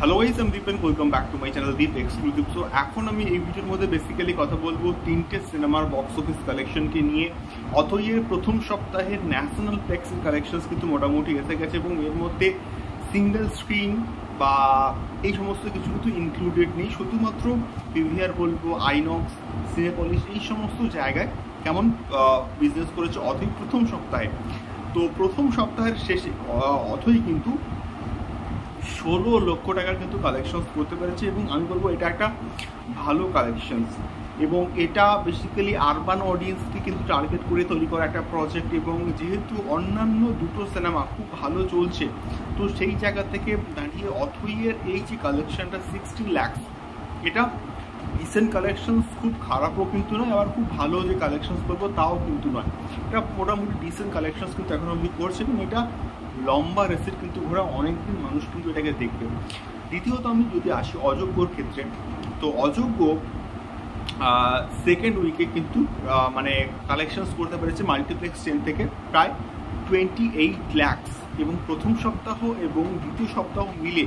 Hello guys, আমি Deep and welcome back to my channel Deep exclusive. So এখন আমি এই ভিডিওর মধ্যে বেসিক্যালি কথা বলবো তিনটে সিনেমার বক্স অফিস কালেকশনকে নিয়ে। অথইয়ের প্রথম সপ্তাহের ন্যাশনাল প্লেক্সের কালেকশনস কিন্তু মোটামুটি এসে গেছে এবং এর মধ্যে সিঙ্গেল স্ক্রিন বা এই সমস্ত কিছু কিন্তু ইনক্লুডেড নেই। শুধুমাত্র পিভিআর বলবো, আইনক্স, সিনেপলিশ এই সমস্ত জায়গায় কেমন বিজনেস করেছে অথই প্রথম সপ্তাহে। তো প্রথম সপ্তাহের শেষে অথই কিন্তু 16 লক্ষ টাকার কিন্তু কালেকশনস করতে পেরেছে এবং আমি বলবো এটা একটা ভালো কালেকশনস এবং এটা বেসিক্যালি আরবান অডিয়েন্সকে কিন্তু টার্গেট করে তৈরি করা একটা প্রজেক্ট। এবং যেহেতু অন্যান্য দুটো সিনেমা খুব ভালো চলছে, তো সেই জায়গা থেকে দাঁড়িয়ে অথইয়ের এই যে কালেকশনটা 60 lakhs, এটা রিসেন্ট কালেকশনস, খুব খারাপও কিন্তু নয়, আবার খুব ভালো যে কালেকশনস করবো তাও কিন্তু নয়। এটা মোটামুটি ডিসেন্ট কালেকশনস কিন্তু এখন অবধি করছে এবং এটা লম্বা রেসের কিন্তু ঘোরা, অনেকদিন মানুষ কিন্তু এটাকে দেখবে। দ্বিতীয়ত আমি যদি আসি অযোগ্যর ক্ষেত্রে, তো অযোগ্য সেকেন্ড উইকে কিন্তু মানে কালেকশনস করতে পেরেছে মাল্টিপ্লেক্স চেন থেকে প্রায় 28 lakhs এবং প্রথম সপ্তাহ এবং দ্বিতীয় সপ্তাহ মিলে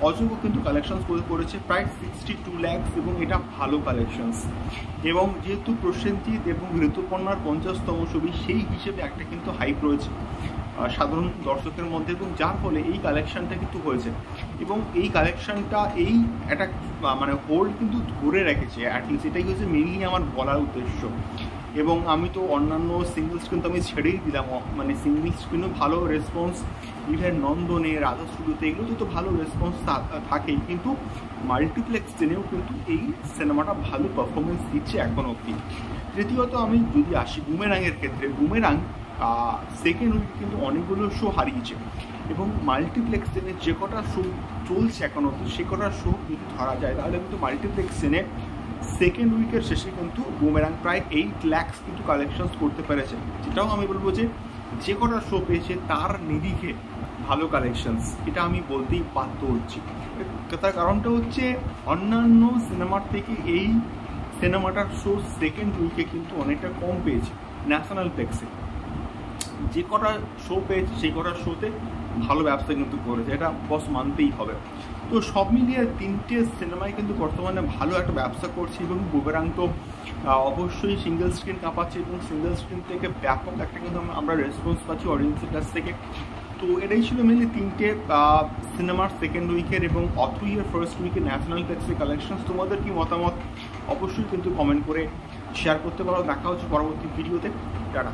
অযোগ্য কিন্তু কালেকশনস করেছে প্রায় 62 lakhs এবং এটা ভালো কালেকশনস। এবং যেহেতু প্রসেনজিৎ এবং ঋতুপর্ণার 50তম ছবি, সেই হিসেবে একটা কিন্তু হাইপ রয়েছে সাধারণ দর্শকের মধ্যে এবং যার ফলে এই কালেকশনটা কিন্তু হয়েছে এবং এই কালেকশনটা এই একটা মানে হোল্ড কিন্তু ধরে রেখেছে অ্যাটলিস্ট, এটাই হচ্ছে মেনলি আমার বলার উদ্দেশ্য। এবং আমি তো অন্যান্য সিঙ্গল স্ক্রিন তো আমি ছেড়েই দিলাম, মানে সিঙ্গল স্ক্রিনও ভালো রেসপন্স, ইভেন নন্দনে, রাধা স্টুডিওতে এগুলোতে তো ভালো রেসপন্স থাকেই, কিন্তু মাল্টিপ্লেক্স চেনেও কিন্তু এই সিনেমাটা ভালো পারফরমেন্স দিচ্ছে এখন অবধি। তৃতীয়ত আমি যদি আসি বুমেরাংয়ের ক্ষেত্রে, বুমেরাং সেকেন্ড উইকে কিন্তু অনেকগুলো শো হারিয়েছে এবং মাল্টিপ্লেক্স চেনে যে কটা শো চলছে এখন অবধি সে কটা শো যদি ধরা যায় তাহলে কিন্তু মাল্টিপ্লেক্স চেনে সেকেন্ড উইকের শেষে কিন্তু বুমেরাং প্রায় 8 lakhs কিন্তু কালেকশনস করতে পেরেছে, যেটাও আমি বলবো যে কটা শো পেয়েছে তার নিরিখে ভালো কালেকশনস, এটা আমি বলতেই বাধ্য হচ্ছি। তার কারণটা হচ্ছে অন্যান্য সিনেমার থেকে এই সিনেমাটার শো সেকেন্ড উইকে কিন্তু অনেকটা কম পেয়েছে। ন্যাশনাল প্লেক্সে যে কটা শো পেয়েছে সেই কটা শোতে ভালো ব্যবসা কিন্তু করেছে, এটা বস মানতেই হবে। তো সব মিলিয়ে তিনটে সিনেমায় কিন্তু বর্তমানে ভালো একটা ব্যবসা করছে এবং বুমেরাং তো অবশ্যই সিঙ্গেল স্ক্রিন কাঁপাচ্ছে এবং সিঙ্গেল স্ক্রিন থেকে ব্যাপক একটা কিন্তু আমরা রেসপন্স পাচ্ছি অডিয়েন্সের কাছ থেকে। তো এটাই ছিল মেনলি তিনটে সিনেমার সেকেন্ড উইকের এবং অথইয়ের ফার্স্ট উইকের ন্যাশনাল প্লেক্সের কালেকশনস। তোমাদের কি মতামত অবশ্যই কিন্তু কমেন্ট করে শেয়ার করতে পারো। দেখা হচ্ছে পরবর্তী ভিডিওতে। টাটা।